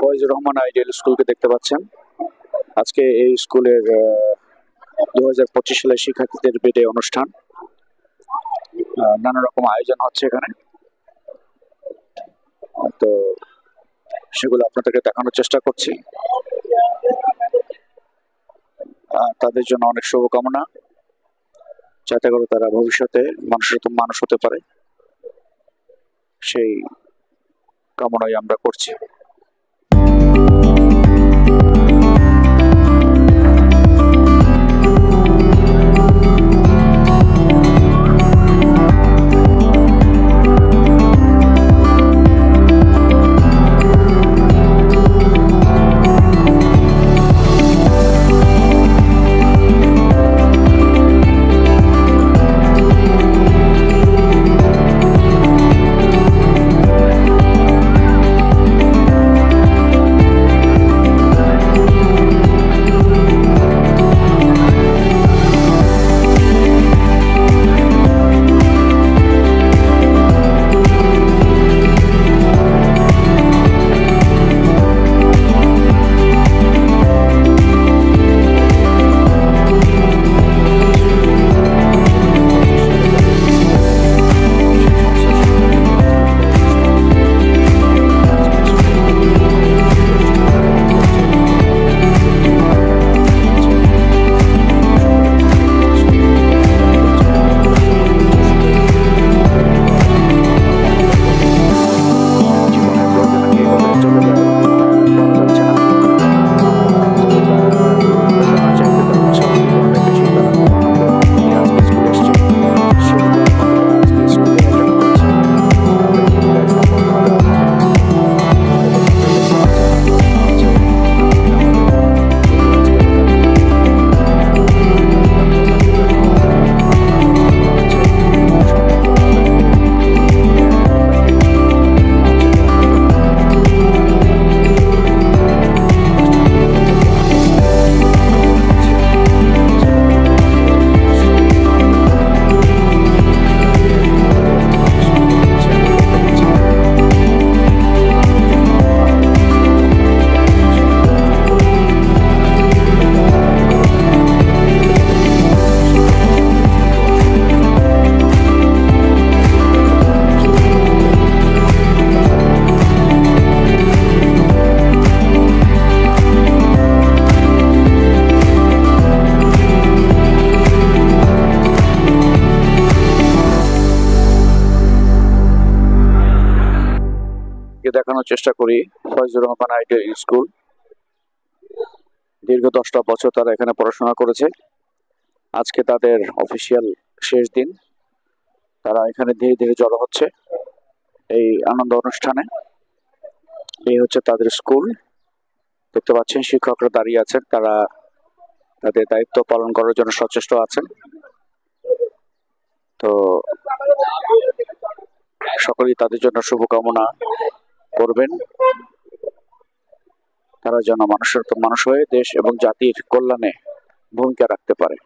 Foyzur Rahman ideal স্কুলকে দেখতে পাচ্ছেন। আজকে এই স্কুলের 2025 সালের শিক্ষার্থীদের বিদায় অনুষ্ঠান, নানা রকম আয়োজন হচ্ছে এখানে। তো সেগুলো আপনাদেরকে দেখানোর চেষ্টা করছি। তাদের জন্য অনেক শুভকামনা, যাতে করে তারা ভবিষ্যতে মানুষ হতে পারে, সেই কামনাই আমরা করছি। দেখানোর চেষ্টা করি ফয়জুর রহমান আইডিয়াল স্কুল। দীর্ঘ 10টা বছর তারা এখানে পড়াশোনা করেছে। আজকে তাদের অফিসিয়াল শেষ দিন। তারা এখানে ধীরে ধীরে জড়ো হচ্ছে এই আনন্দ অনুষ্ঠানে। এই হচ্ছে তাদের স্কুল। দেখতে পাচ্ছেন শিক্ষকরা দাঁড়িয়ে আছেন, তারা তাদের দায়িত্ব পালন করার জন্য সচেষ্ট আছেন। তো সকলেই তাদের জন্য শুভকামনা করবেন, তারা যেন মানুষ হয়ে দেশ এবং জাতির কল্যাণে ভূমিকা রাখতে পারে।